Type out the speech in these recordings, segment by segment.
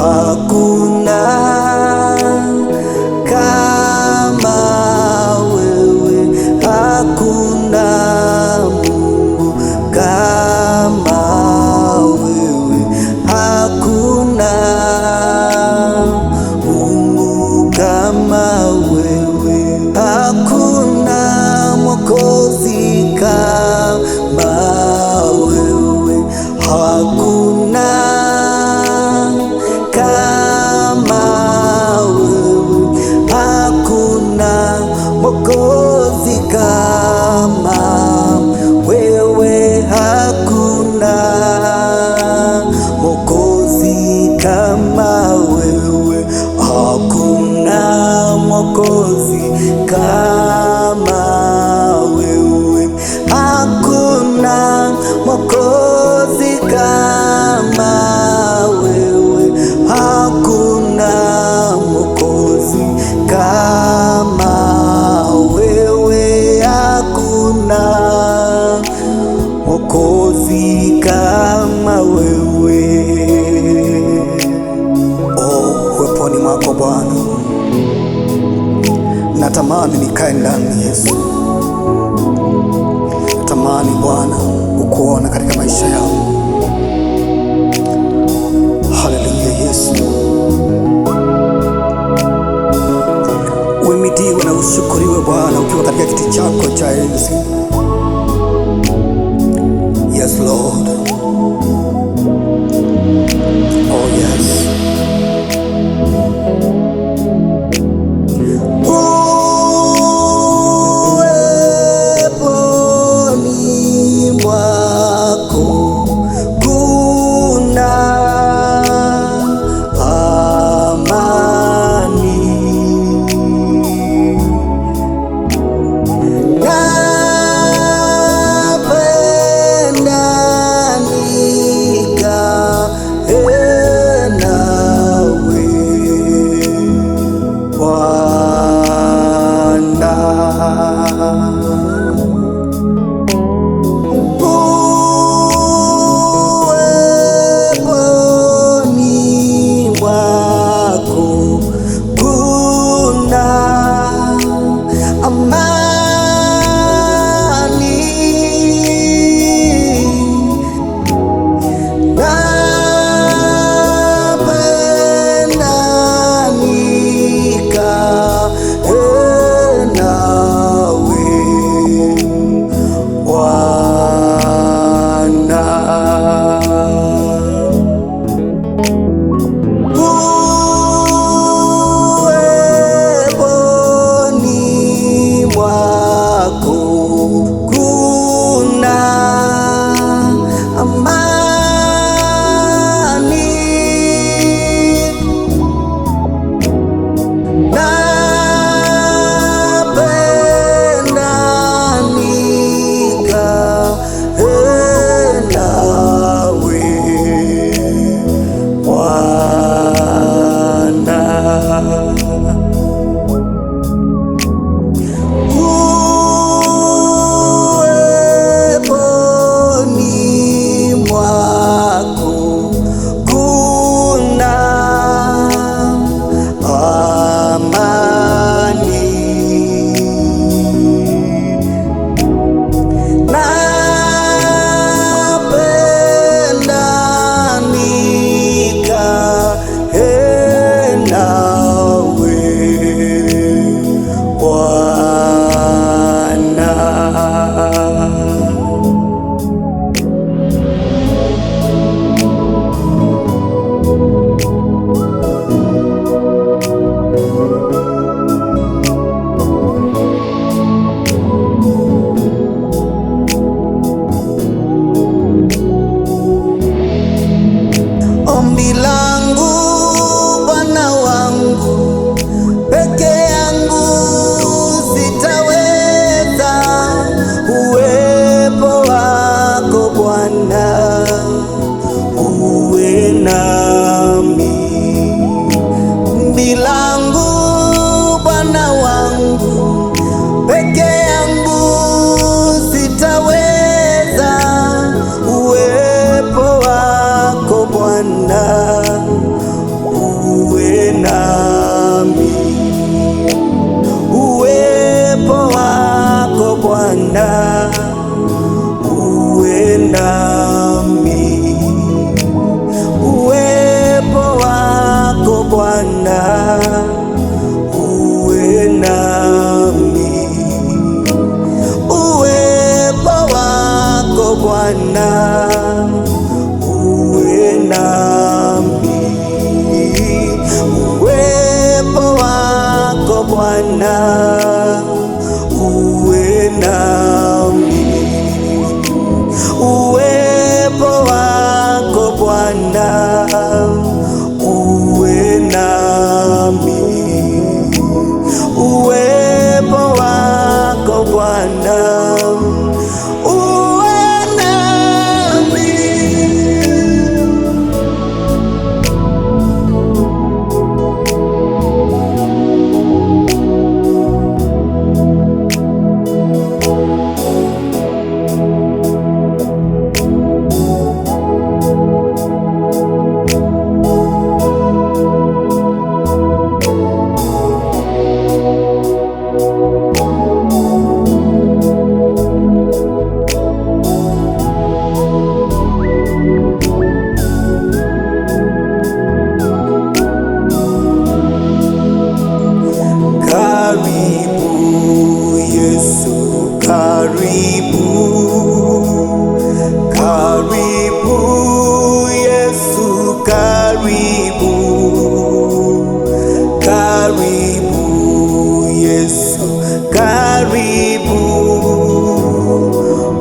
hakuna kama wewe, hakuna Mungu kama wewe, hakuna Mungu kama wewe, hakuna Mwokozi kama wewe, hakuna kama wewe, hakuna Mwokozi kama wewe, hakuna Mwokozi kama wewe, hakuna Mwokozi kama wewe, hakuna Mwokozi kama wewe, hakuna Mwokozi kama wewe, hakuna Mwokozi kama wewe. Uweponi mwako Bwana, natamani nikae ndani Yesu. Natamani Bwana ukuona katika maisha yangu. Haleluya Yesu, uhimidiwe na ushukuriwe Bwana ukiwa katika kiti chako cha enzi. Yes Lord, oh yes. Uweponi mwako kuna amani, napenda nikae nawe Bwana. Uweponi mwako kuna amani, napenda nikae nawe Bwana. Uweponi mwako kuna amani, napenda nikae nawe Bwana. Uweponi mwako kuna amani, napenda nikae nawe Bwana. Ombi langu Bwana wangu, peke yangu sitaweza, uwepo wako Bwana uwe nami. Ombi langu Bwana wangu, peke yangu sitaweza, uwepo wako Bwana karibu Yesu, karibu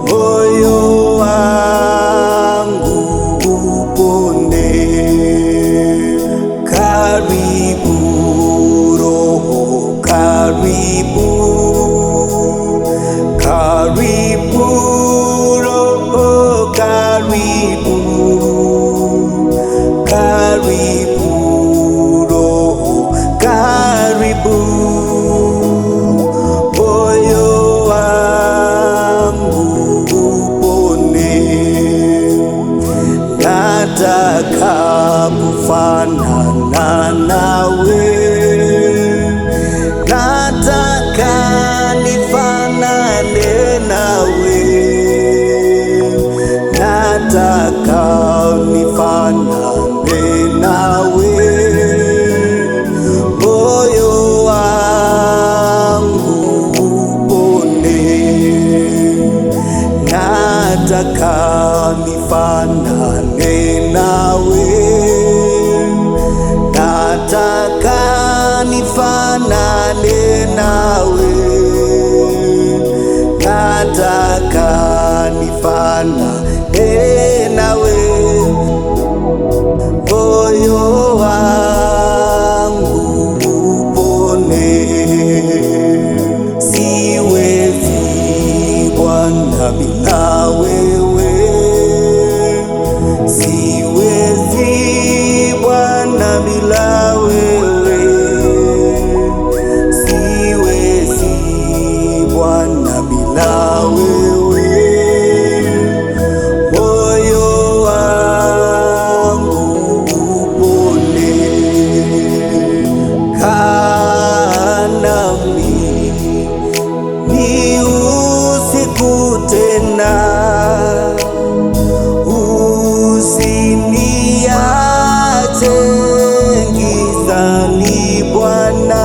moyo wangu upone, karibu Roho, karibu, karibu Roho, karibu, karibu Roho, karibu moyo wangu upone. Nataka kufanana nawe, nataka nifanane nawe, nataka nifanane nawe, moyo wangu upone. Nataka nifanane nawe, nataka nifanane nawe, nataka nifanane nawe, moyo wangu upone. Siwezi Bwana bila wewe, siwezi Bwana bila wewe, siwezi Bwana bila wewe, moyo wangu upone. Kaa nami ni usiku tena, usiniache gizani Bwana,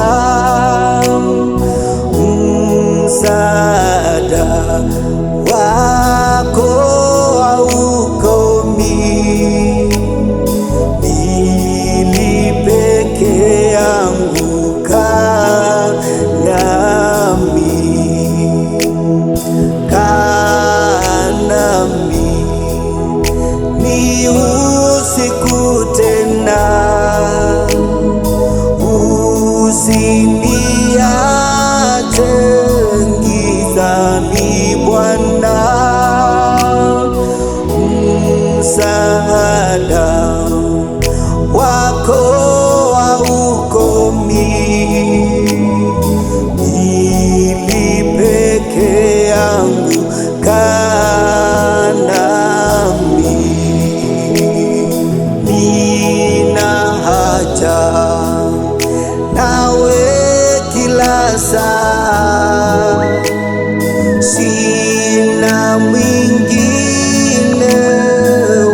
msaada wako haukomi, mimi peke yangu kaa nami, kaa nami ni usiku tena, usiniache gizani Bwana, msaada wako haukomi, mimi peke yangu kaa nami. Nina haja nawe kila saa, sina mwingine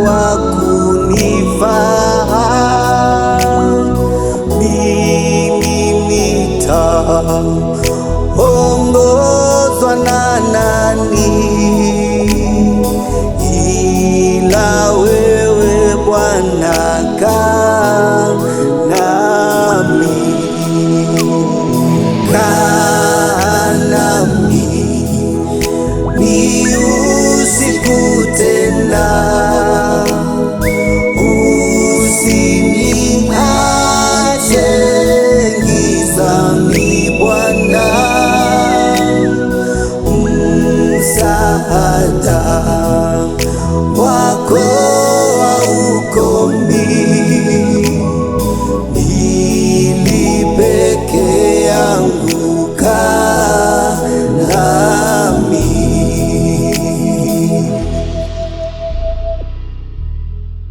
wa kunifaa. Mimi nitaongozwa na nani ila wewe Bwana, kaa nami, kaa nami ni usiku tena, usiniache